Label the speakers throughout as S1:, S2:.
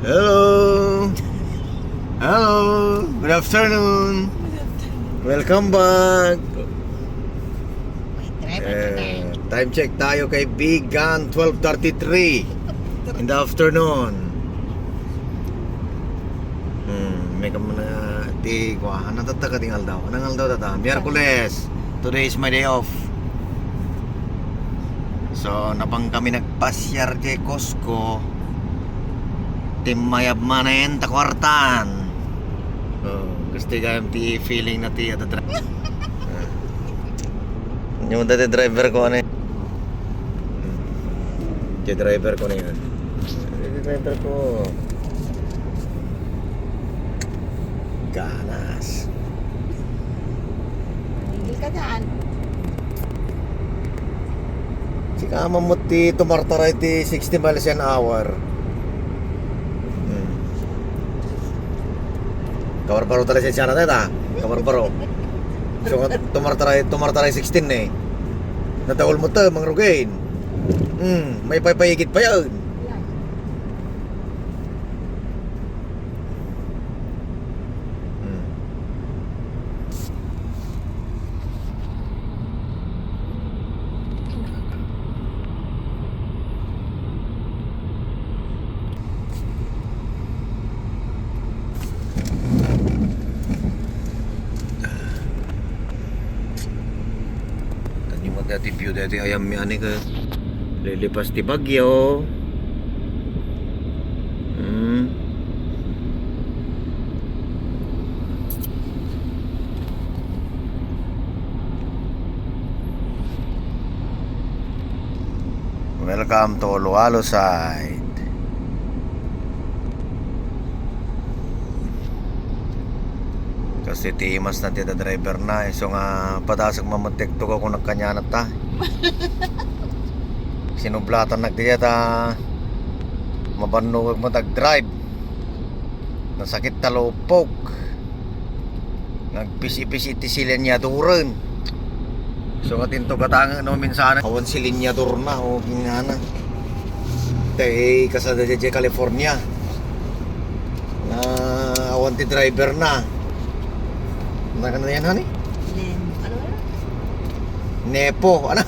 S1: Hello! Hello! Good afternoon! Welcome back! Time check tayo kay Bigan, 12:33 in the afternoon. May kamo na tigwa. Ano tata tingal daw? Anong daw tata? Miyerkules. Today is my day off. So, napang kami nagpasyar kay Costco. Timayab manen takwartan. Gusto kayong ti feeling na ti at yung dati driver ko ano yun. Yung driver ko na yun. Yung driver ko ganas.
S2: Hindi ka dyan.
S1: Si kama mo ti tumartaray ti 60 miles an hour. Kabar-baro talaga siya na ta. Kabar-baro. So tumartaray 16 eh. Natawal mo to mang rugain. May paypayigit pa yan. Dati view dati ayam mi ani ka lilipas ti bagyo. Welcome to Lualo side. Kasi timas na tita driver na so nga patasag mamantik to ko kung nagkanyanat ta. Sinublatan nagdiya ta mabanugag mo tag-drive. Nasakit talupok. Nagpisi-pisi ti silinyadurun. So katinto katang no minsan awan silinyadur na o ginana. Tay kasada di California. Na awan ti driver na. Ano na yan, honey?
S2: Ano na?
S1: Nepo, ano?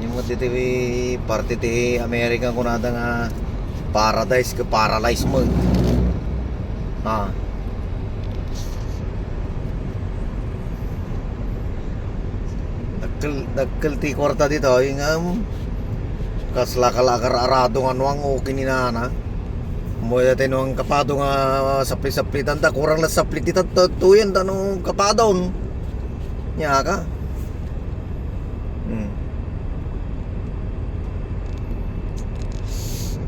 S1: Yung mo dito party ti Amerika kung nada nga paradise ka paralyze mo. Nagkal ti kwarta dito yung kaslakal-akar arado nga nuang o kininana mo dati nuang kapado nga sapli-sapli tanda kurang na sapli ti tuyan tanong kapadon nya ka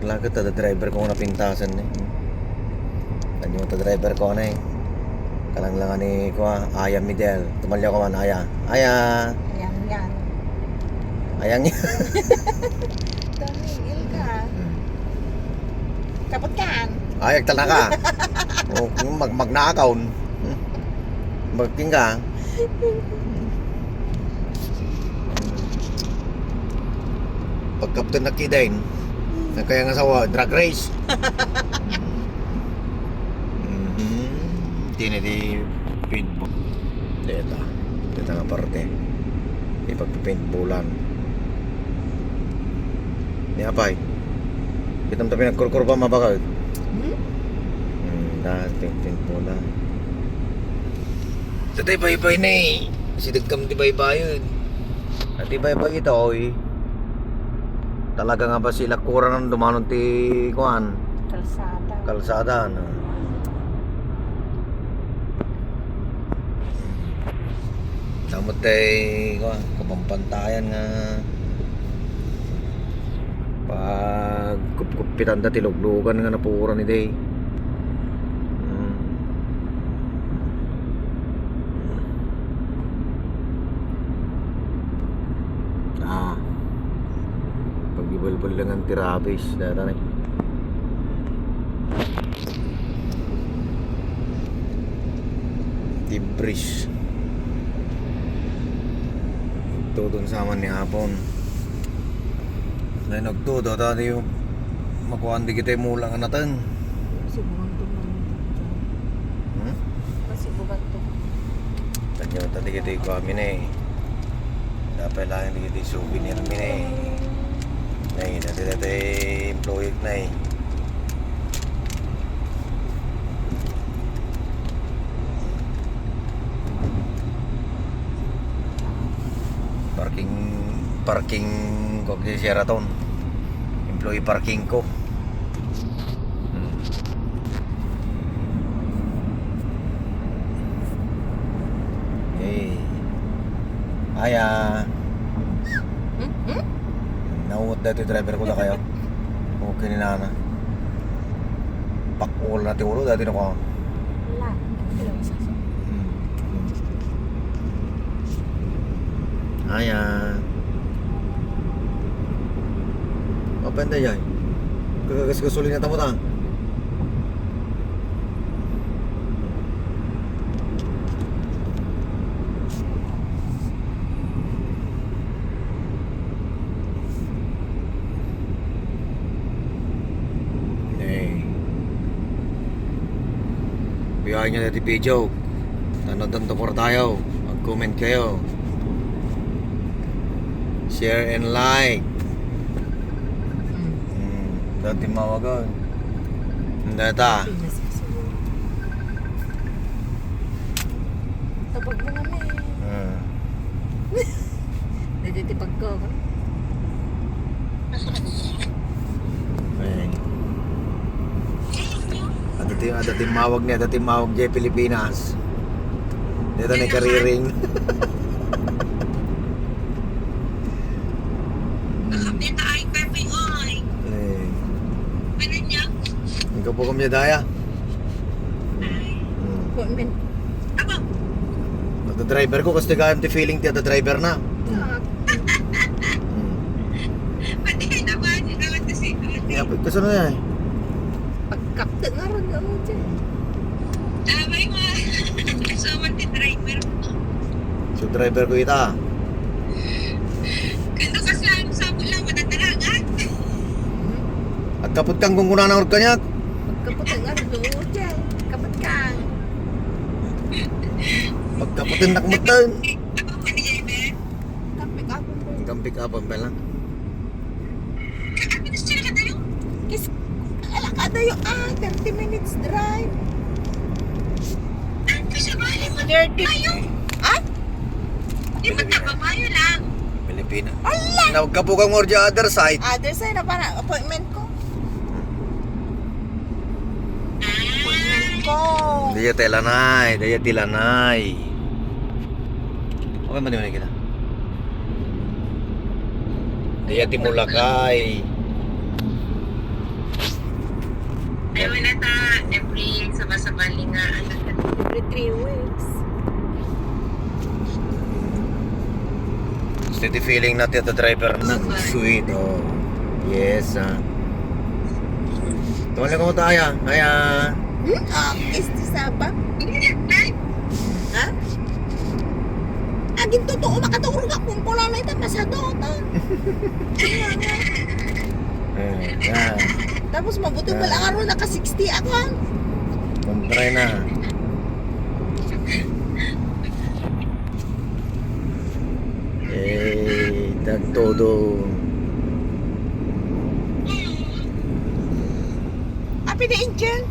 S1: lagat ta driver ko na pintasan eh tanyo ta driver ko na eh kalang lang ni ko Aya Midel tumalya ko man Aya
S2: Ayan.
S1: ayang
S2: Tumigil ka. Kapot kan.
S1: ayag talaga o magnakaw magting ka pagkapten na kidain kaya nga sawa drag race hindi di paintball dito nga parte di pagpapaintballan ni apay kitam tapi nagkurkurba mabakal dahil paintballan tatay bay-bay na eh sidagkam di bay-bayan at di bay-bay ito oy talaga nga ba sila kurang ng dumanon ti kuan kalsada no? Samot tay kapampantayan nga pag kupitan da tiluglugan nga napura ni day pag-ibal-bal lang ang tirabis data na Tibris Nagtudon sa aman ni hapon. May nagtudo tadi yung makuhaan di kita mula nga natin.
S2: Subukan to man.
S1: Hmm?
S2: Masibukan to.
S1: Tanyo tadi kita ko amin eh. Dapat lang di kita souvenir min eh. Nay, dati employee na eh. Parking ko kay Sheraton. Employee parking ko. Hey. Aya. Nauot dati driver ko na kayo. Okay ni Nana. Pakul na ti ulo dati na ko.
S2: Wala. Hello, sasa.
S1: Aya. Apa anda yan? Kagagas-gasolina tamo ta. Biyahe nyo na ti Pijo. Tanong-tanong por tayo. Mag-comment kayo. Share and like. Dati mawagan. Hindi ta.
S2: Tabag mo namin. Naditipag ko.
S1: Dati mawag niya, dati mawag niya Pilipinas. Dito na kariring. Ikaw po kami daya.
S2: Appointment.
S1: At driver ko kasi ka empty feeling ti at driver na. Yeah, kasi na yan.
S2: Pagkapta nga rin ako dyan.
S1: So driver ko ita. At kapot kang kung kuna ng kanyak.
S2: Pagkapta nga rin ako dyan. Kapat kang.
S1: Pagkaputin na kumutan.
S2: Kapit ako po.
S1: Hanggang pick up ang pala.
S2: Kis, alakada yung 30 minutes drive. 30. Ah?
S1: Pilipinas.
S2: Ala!
S1: Nawag ka po kang or the other side.
S2: Other side na para appointment ko. Appointment ko.
S1: Daya telanay, daya tilanay. Okay man din kita. Daya timulakay.
S3: Ayaw na ta, every sabasabali nga,
S2: Every 3 weeks.
S1: Steady feeling natin at driver na sweet. Oh. Yes. Tuwala ko tayo. Kaya.
S2: Este saba? Ha? Aging totoo makatulog ako kung pula na ito pasado ta.
S1: Yan.
S2: Tapos mabuti mo lang araw naka 60 ako.
S1: Kontray na. Todo.
S2: Happy na Angel.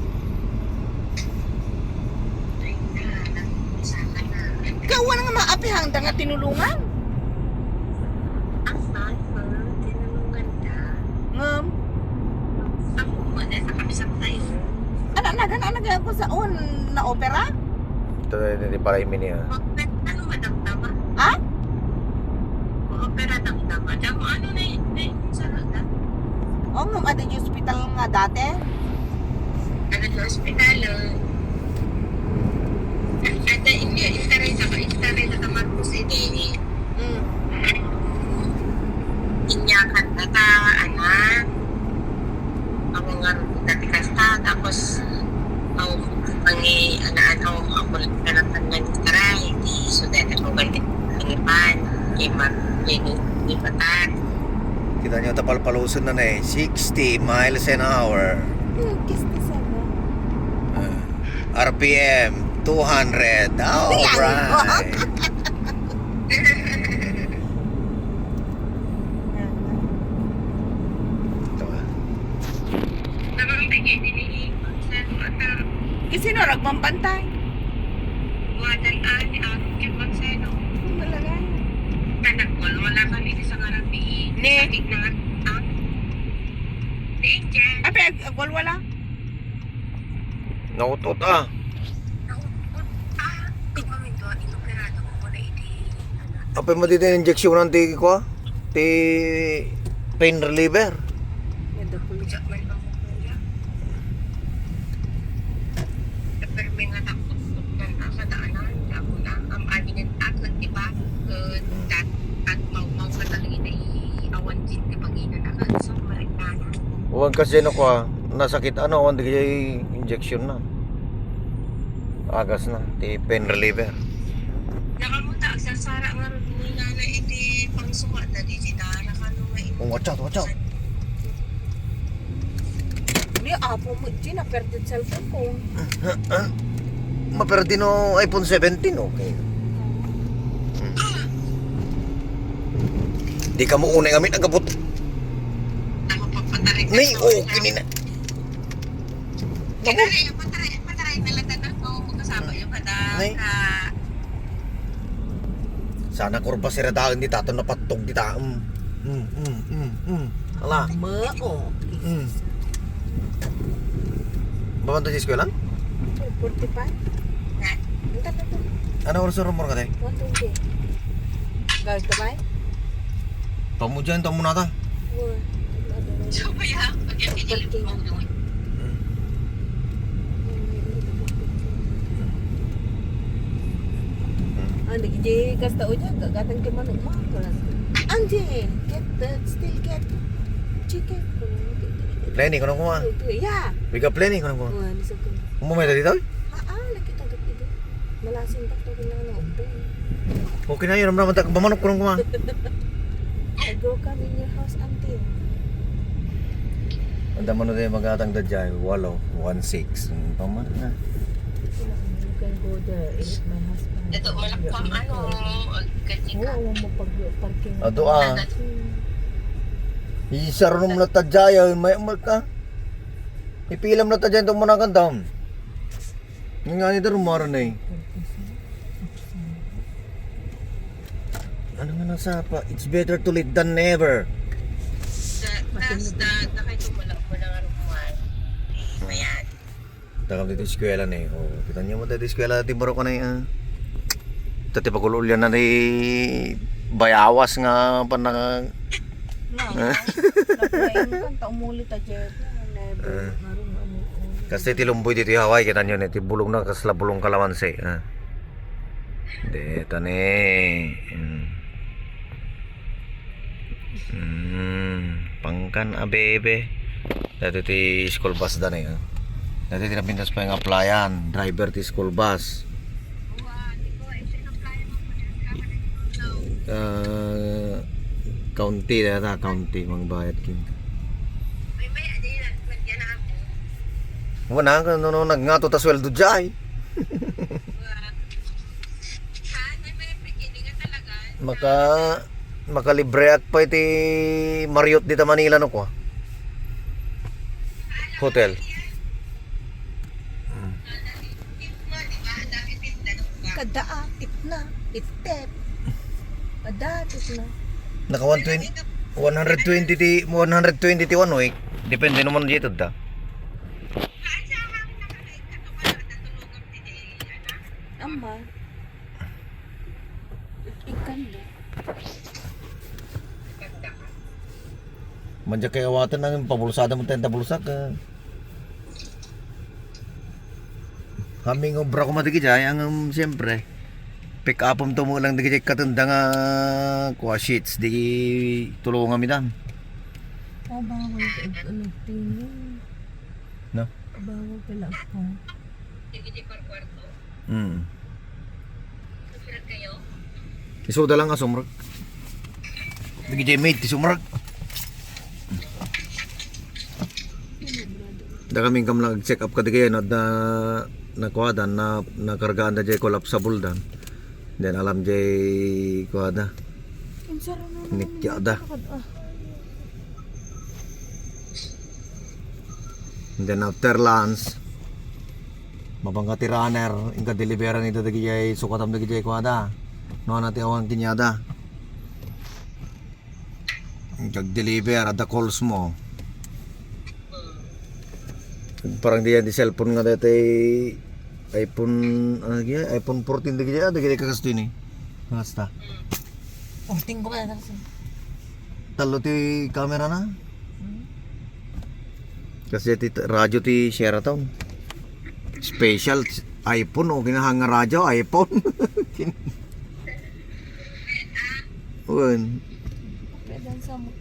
S2: Kawa na nga maapi hanggang nga tinulungan.
S3: ang mahal, tinanungan ka.
S2: Ngam.
S3: Ako mo na sa kabisang tayo.
S2: Anak ako sa na opera?
S1: Ito hindi para imini ha.
S3: Ano madamdama?
S2: Ha?
S3: Opera damdama. Damo ano na yun sa laga?
S2: O ngam ada yung hospital nga dati.
S3: Ano sa ospital? Ada instaray sa Marcos ini. Inyakan tata, anak. Ako nga dati kasta, tapos ako pangi anaan ako lang ka ng tangan instaray. Di sudet ako ganit panipan. Imar ipatan.
S1: Kita nyo tapalpalusan na eh. 60 miles an hour.
S2: Kiss the seven.
S1: RPM 200. Alright. Ito ah.
S3: Nabambigay din sa ata.
S2: Kasi no, ragpampantay.
S3: Wadan ani ako kay Magseno.
S2: Malaga.
S3: Tanagol wala kami sa ngarabi.
S2: Ne.
S3: Sakit na nga. Di Angel.
S2: Ape, wala.
S1: Nautot ah.
S3: Ikaminto, inoperado ko na iti.
S1: Apa mo dito yung injection ng tiki ko ah? Ti pain reliever.
S3: Pulsa man ang kuya. Pero may nga takot ng akadaanan. Ako na, ang amin ng akad, diba? At mau ka talaga na i-awan din di Panginoon akad. So, maligtanan.
S1: Huwag kasi ko ah. Nasakit ano, hindi kaya injection na. Agas na. Ti pain reliever.
S3: Nakamuta, sa sara nga rin nila na iti pangsuka na di dara ka nung nga
S1: Oh, watch out, watch out.
S2: Ni apo mo, Gina, perdid cellphone ko.
S1: Maperdi no iPhone 17, okay. Di ka mo unay gamit ang kapot.
S3: Ako pagpataray ka.
S1: Nay, oh, kinina.
S3: Pataray na lang na ako magkasama yung kada
S1: Nay.
S3: ka.
S1: Sana kurba sira dahan di tato na patog di ta. Ala.
S2: Mao.
S1: Babanto sa eskwela?
S2: 45.
S3: Nga.
S2: Entar na to.
S1: Ano oras rumor ka tay?
S2: 120. Guys, kabay?
S1: Pamujan to muna ta.
S3: So, kaya, pag yung kinilip mo doon.
S2: Nagiji kasta uja gagatan ke manuk mah kelas. Anjing, still get chicken.
S1: Planning ko nang kuma.
S2: Ya.
S1: Biga planning ko nang kuma.
S2: Wah, disebut.
S1: Umumay ta dito?
S2: Lagi tagad itu. Malasin tak to kailangan open.
S1: Okay na yun, naman ta bamanok ko nang kuma.
S2: I go come in your house until.
S1: Anda man tayo magatang dadjay, 816. Paman na.
S2: You can go there if my husband.
S3: Ito, malakpang ano, ganyan ka.
S2: Oo, mo pag-parking.
S1: Ado ah. Isar nung na tadjay, may amal ka. Ipilam na tadjay itong manakan taon. Yung nga nito rumaran na eh. Ano nga nasapa? It's better to late than never.
S3: Tapos, na kayo tumalak mo lang rumuhan. Mayan.
S1: Takam dito eskwela na eh. Oh, kita niyo mo dito eskwela dito baro ko na eh. Tati pagululyan na ni bayawas nga pa na.
S2: No. Lain kan tak mulit aja. Never.
S1: Kasi tilumboy dito yung Hawaii kita niyo na ti bulong na kasla bulong kalamansi. Dito ni. Pangkan abebe. Dito ti school bus da na eh. Dito ti napintas pa yung applyan. Driver ti school bus. County data, county magbayad kin.
S3: May din, nagyan na ako.
S1: Wala ka no nagngato ta sweldo jay.
S3: May beginning nga talaga.
S1: Makalibre ak pa iti Marriott dito Manila no ko. Hotel.
S2: Kada itna, itep. Ada itna.
S1: Naka 120 ti 121 week. Depende naman dito da.
S2: Amma. Ikan na.
S1: Manja kay awatan nang pabulsada mo tayong tabulsak ka. Kami ng obra ko matigi jay ang siyempre. Pick up to mo lang digi katunda nga kuha sheets di tulungan mi dan.
S2: Oh, bawal ka tingin.
S1: No.
S2: Bawal pala ako.
S3: Sige, di kwarto.
S1: Isuda lang asumrag. DJ mate, sumarag. Da kami kam nag-check up kada kayo na kuwadan na nakargaan da jay collapsible dan. Then alam jay kuwada. Nikya da. Then after lunch, mabangga ti runner, ingka deliveran ito dagi jay sukatam dagi jay kuwada. No nati awang kinyada. Kag-deliver at the calls mo. Parang di yan di cellphone nga dati iPhone, ano kaya? iPhone 14 dagi dyan, dagi kakas din eh. Basta.
S2: Ulting ko ba na kasi?
S1: Talo ti camera na. Kasi ti radyo ti Sheraton. Special iPhone o kinahang nga radyo, iPhone. Uwan.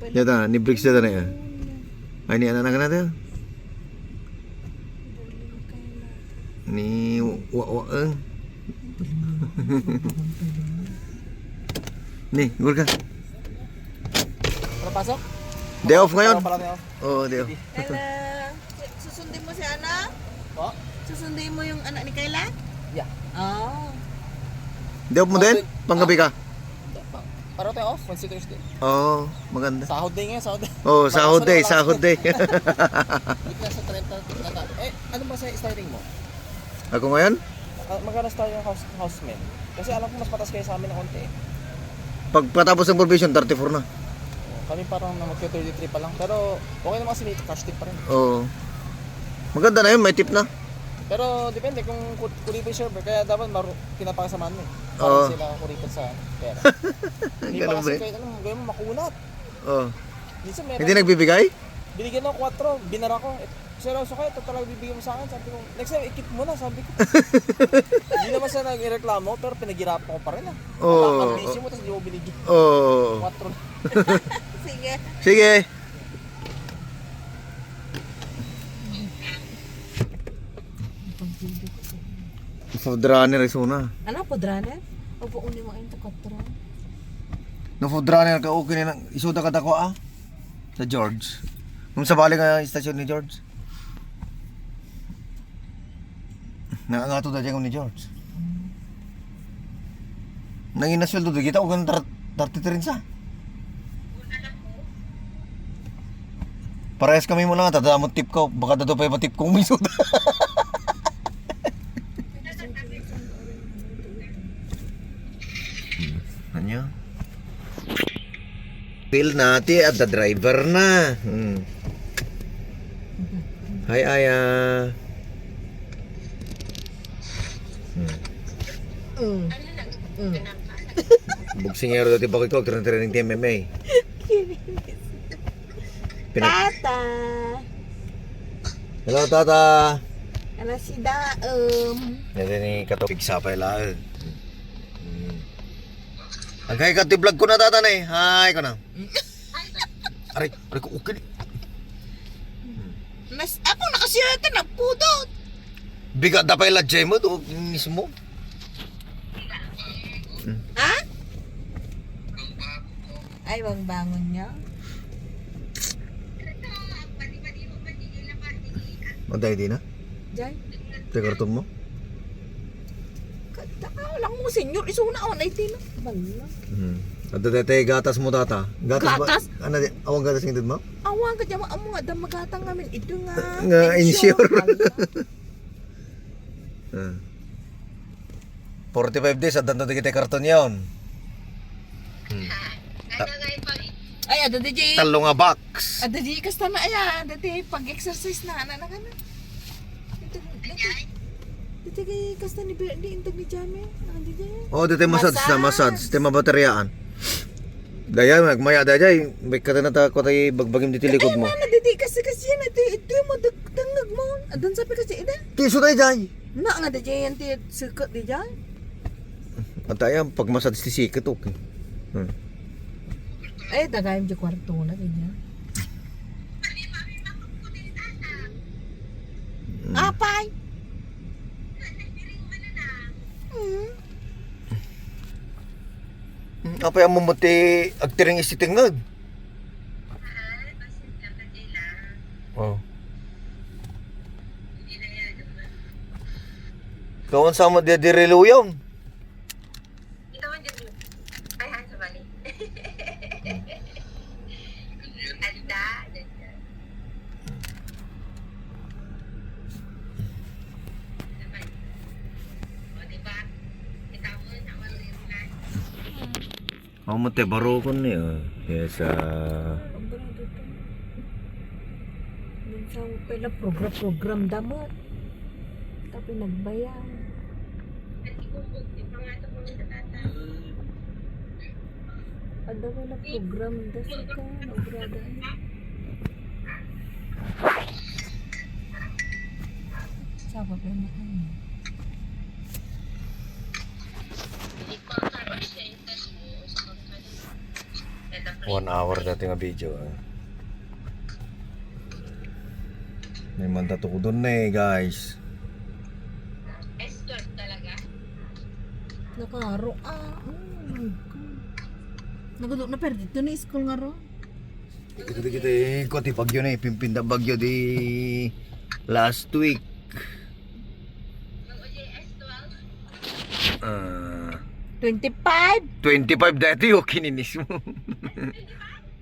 S1: Yata, ni Briggs yata na yan. Ay, ni anak natin. Ni Wawaeng. Ni, gul ka.
S4: Para pasok?
S1: Day off ngayon?
S4: Para day off.
S1: Oo, day off.
S2: Kayla, susundin mo si anak?
S4: Po?
S2: Susundin mo yung anak ni Kayla?
S4: Yeah.
S2: Oh.
S1: Day off mo din? Panggabi ka?
S4: Para tayo off, Wednesday, Thursday.
S1: Oo, maganda.
S4: Sahod day ngayon, sahod day.
S1: Oo, sahod day, sahod day.
S4: Week na sa 30 na. Ano ba sa starting mo?
S1: Ako ngayon?
S4: Magkano start yung houseman? Kasi alam ko mas patas kayo sa amin ng konti eh.
S1: Pagpatapos ng probation, 34 na.
S4: Kami parang mag-33 pa lang. Pero okay naman kasi may cash tip pa rin.
S1: Oo. Maganda na yun, may tip na.
S4: Pero depende kung kuripin server. Kaya dapat pinapakasamahan mo eh.
S1: Oo.
S4: Para sila kuripin sa pera. Hindi pa
S1: Ganun ba
S4: kasi
S1: eh?
S4: kahit anong gawin mo makunat.
S1: Oo.
S4: Minsan meron.
S1: Hindi nagbibigay?
S4: Binigyan ako 4, binara ko. Seryoso kayo, ito talaga bibigyan mo sa akin. Sabi ko, next time, ikip mo na, sabi ko. Hindi naman siya nag-reklamo, pero pinaghirapan ko pa rin ah.
S1: Oo.
S4: Ang busy mo, tapos hindi mo binigyan.
S1: Oo.
S4: 4 na.
S2: Sige.
S1: Sige. Food runner is una.
S2: Ano po, Draner? Opo, uni mo ayun takotro.
S1: No food runner ka okay na isuda ka dako ah. Sa George. Kung sa bali nga istasyon ni George. Nangato da dyan ni George. Nangin na sweldo do kita og 33 sa. Parehas kami mo lang ata mo tip ko baka dato pa tip ko misud. Ano? Feel natin at the driver na. Hi Aya. Bugsingero dati bakit ko training team MMA.
S2: Tata!
S1: Hello tata.
S2: Ano si
S1: Nede ni katopig sapay la. Agay ka vlog ko na tata na eh. Hi ko na. Aray ko okay.
S2: Ako nakasiyata na pudot!
S1: Bigat na pa ila mo to mismo.
S2: Ha? Ay, bang bangon niya?
S1: Maday di na?
S2: Diyan?
S1: Te karton mo?
S2: Taka lang mo, senyor. Isuna ako na itin. Bala.
S1: Adto dete gatas mo tata.
S2: Gatas?
S1: Ano di awang gatas ng mo?
S2: Awang ka dyan, amo nga, magatang namin. Ito nga.
S1: Nga insure.
S2: Bala.
S1: 45 days at danto kita karton yon.
S2: Ay, ada DJ.
S1: Talo nga box.
S2: Ada DJ kasta na aya. Dati pag-exercise na na ka na. Dati kay kasta ni Bernie intag ni Jame. Ang DJ.
S1: Oh, dete massage na massage. Tema bateryaan. Daya magmaya daya may katanata ko tay bagbagim diti likod mo.
S2: Ay, mana dati kasi na ito mo dagtangag mo. Adan sabi kasi ida.
S1: Tiso tay jay.
S2: Na nga DJ yan ti sukat di Jay.
S1: At ayam pag massage ti sikat okay.
S2: Ay, dagayam di kwarto na ganyan. Apay.
S1: Apa yang memuti agtiring isitingag?
S3: Basta lang ka nila.
S1: Oh.
S3: Hindi na yan.
S1: Kawan sama dia di reluyon.
S3: Ito man dyan. Ay, sa bali. Anda. O, diba? Ikaw mo, naman rin na.
S1: Memuti baru kon ni. Yes.
S2: Minsan pala program damot. Tapi nagbayang.
S3: At ikumbog, di pa nga ito mo natata.
S2: Ada wala program dasa ka. Nagrada. Saba pa na ano.
S3: Hindi ko ang tarot sa intas mo sa pagkakas.
S1: 1 hour dati nga video. May mantato doon na guys.
S3: Escort talaga.
S2: Nakaro Oh my God. Nagulo na pero dito na school nga ro.
S1: Kita ikot bagyo na pimpinda bagyo di last week.
S3: Mag-OJS
S2: 25.
S1: 25 dati okay ninis mo.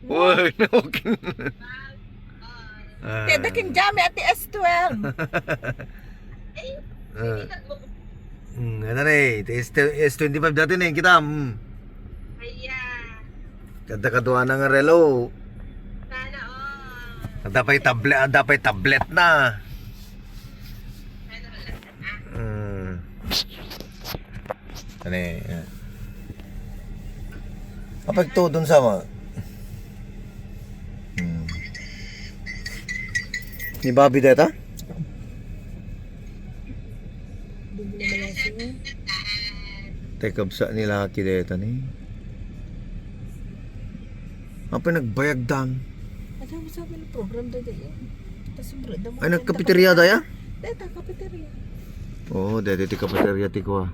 S1: Wag na okay.
S2: Teda kin jami ati S12.
S1: Ano na S25 dati na yung kita.
S3: Kaya,
S1: Kada na nga relo.
S3: sana
S1: Dapat tablet na.
S3: Ano wala?
S1: Ano kapag to dun sama. Ni Bobby data? Tekab sa nila ki data ni. Apa nagbayag dang?
S2: Ada mo sabi ng program dito yun. Tapos brada mo.
S1: Ay nagkapiterya daya?
S2: Data cafeteria.
S1: Oo, dati ti cafeteria ti ko.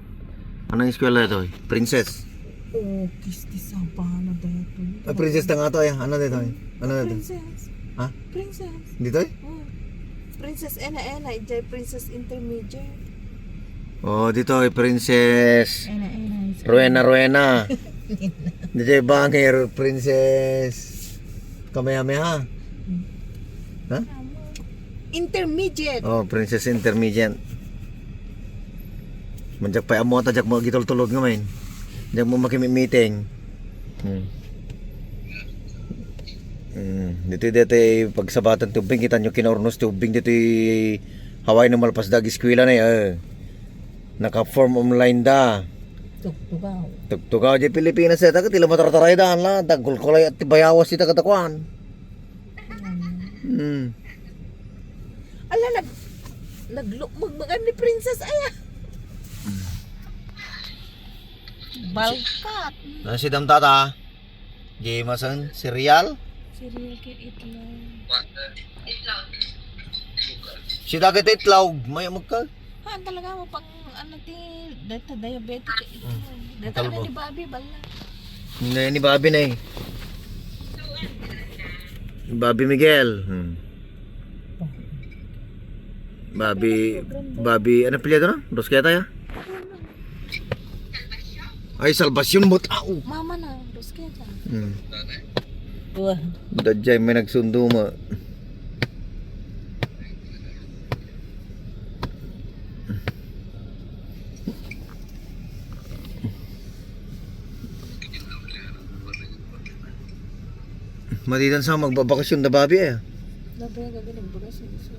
S1: Anong eskwela ito? Princess.
S2: Oh, kis ang pahala dito.
S1: Ay, princess na nga to ay. Ano dito? Ano dito?
S2: Princess.
S1: Ha?
S2: Princess.
S1: Dito ay?
S2: Oh. Princess Ena, Ijay Princess Intermediate.
S1: Oh, dito ay Princess
S2: Ena.
S1: Rowena. Dito ay Bangir Princess Kamehameha. Ha?
S2: Intermediate.
S1: Oh, Princess Intermediate. Manjak pa amo tajak mo gitultulog nga main. Jak mo makimi-meeting. Dito pagsabatan tubing kita nyo kinornos tubing dito Hawaii na malpas dag eskwela na naka-form online da.
S2: Tugtugaw.
S1: Tugtugaw di Pilipinas ta tila matarataray daan la dagkulkulay at tibayawas ita katakuan.
S2: Ala naglukmag ni Princess aya. Balkat.
S1: Si Dam Tata. Gimasan cereal.
S2: Cereal kit itlog.
S3: Itlog.
S1: Si Dagat itlog, may magka.
S2: Ha, talaga mo pang ano ti data diabetic itlog. Data
S1: Talbo.
S2: na ni Bobby bala.
S1: Ni Bobby na Bobby Miguel. Bobby, ano pilya na? Rosketa ya? Ay, Salvasyon mo tao.
S2: Mama na, Rosketa.
S1: Wah. Dadjay may nagsundo mo. Matitan sa magbabakasyon na Bobby
S2: Nabaya gagaling bugas yung iso.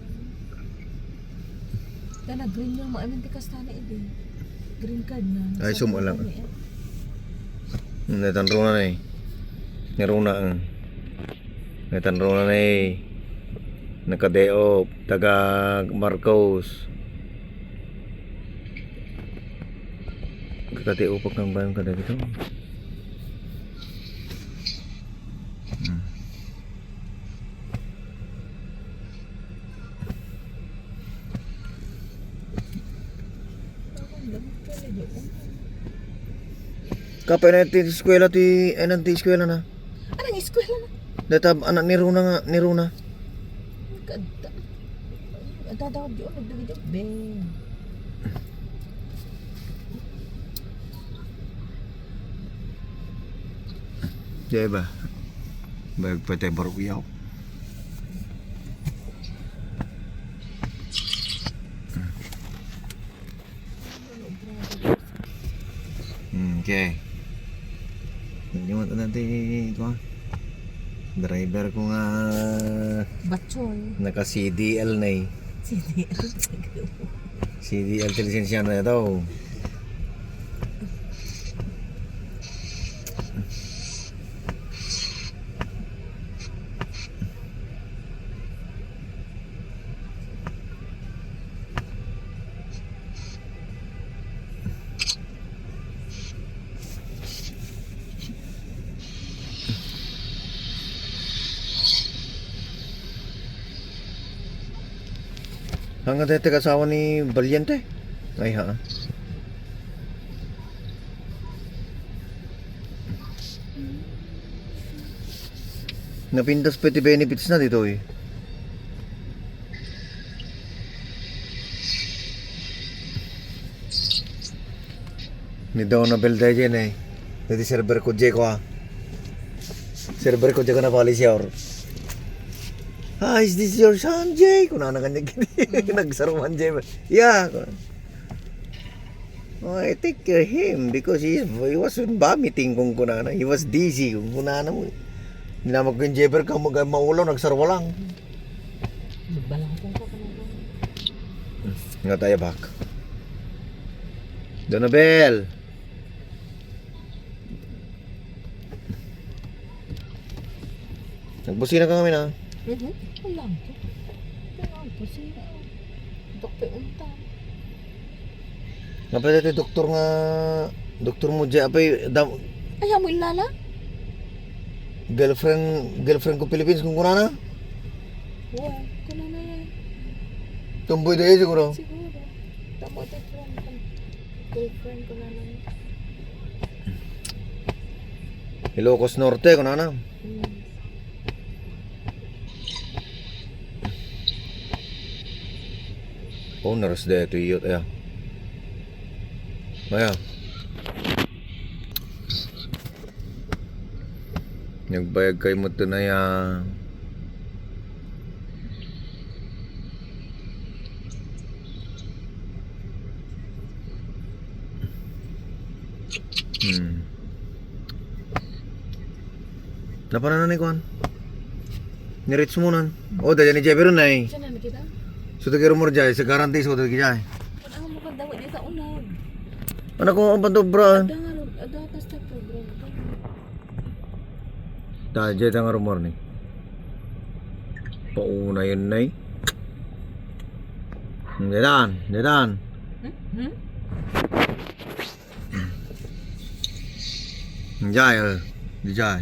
S2: Dana green yung maamin ti kastana ide. Green card na.
S1: Ay, sumo lang. Natanro na Ngaruna Natanro na Nakadeo taga Marcos. Kakateo pa kang bayan kada dito. Kapay na ti eskwela ti ti eskwela na.
S2: Anong eskwela na?
S1: Datab anak ni Runa nga, ni Runa.
S2: Kada. Dadawag yun, nagdagdag. Ben.
S1: Di ba? Bayag pa tayo baruyaw. Okay. Hindi mo ito natin ko. Driver ko nga
S2: Batson.
S1: naka CDL na eh.
S2: Sige.
S1: CDL lisensya na ito. Hanggang dito kasawa ni Valiente. Ay ha. Napindas pati benefits na dito eh. Ni daw na bel tayo dyan eh. Jadi server ko dyan ko ha. Server ko dyan ko na pali siya or. Ah, is this your son, Jay? Kung na kanya gini. Nagsaruman, Jay. Yeah. Oh, I take care of him because he was vomiting kung kunana. He was dizzy kung kunana mo. Ninamag ko yung Jayber ka maulaw, nagsarwa lang.
S2: Balang kong ka kanina.
S1: Nga tayo back. Donabel! Nagbusina ka kami na.
S2: Wala ko. Wala ko siya. Doktor unta.
S1: Nga pala tayo doktor nga. Doktor mo dyan. Apay,
S2: Ayaw mo ilala?
S1: girlfriend ko Philippines kung kunana.
S2: Wala. Kuna na yan.
S1: Tumboy dahil siguro.
S2: Siguro. Tamo ito girlfriend ko na lang.
S1: Ilocos Norte kunana. Oh, naras dahil ito iyot. Ayan. Ayan. Nagbayag kay mo ito na yan. Napana na ni Kwan? Ni-reach mo nan? Oh, dahil ni Jebero na eh.
S2: Siya na kita?
S1: So, tagaro mo dyan. Sa garanti, so tagaro dyan.
S2: Ano mo ka daw di sa unag?
S1: Ano ko ang pantobra?
S2: Ada kasta program ko.
S1: Dahil dyan ang rumor ni. Pauna yun na eh. Diyan. Diyan, diyan.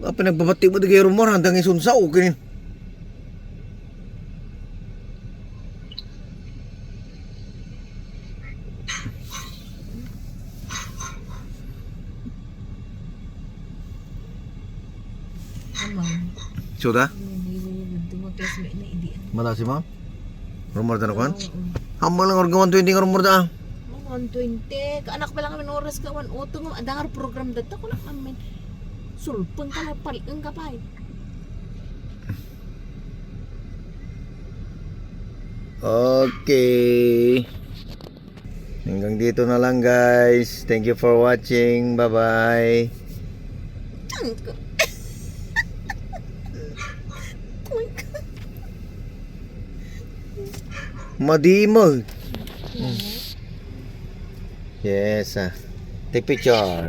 S1: Apa nagbabati mo di kayo rumor hanggang isunsaw kinin.
S2: Amang.
S1: Sudah?
S2: Dumaklas may na idi.
S1: Mala si ma'am? Rumor na kwan? Hamal lang orga 120 nga rumor da.
S2: 120. Kaanak pa lang kami oras ka 1 utong adangar program data ko lang amin. Sulpon ka lang paling ka pa eh.
S1: Okay. Hanggang dito na lang guys. Thank you for watching. Bye-bye. Madimo. Yes. Take picture.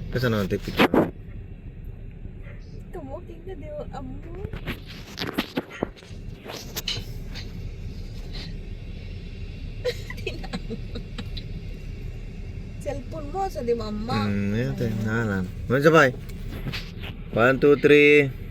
S1: Kasi naman take picture.
S2: Kamuting ka di ba amo? Cellphone mo sa di mama.
S1: Yan tayo. Nahalan. Sabay. 1, 2, 3.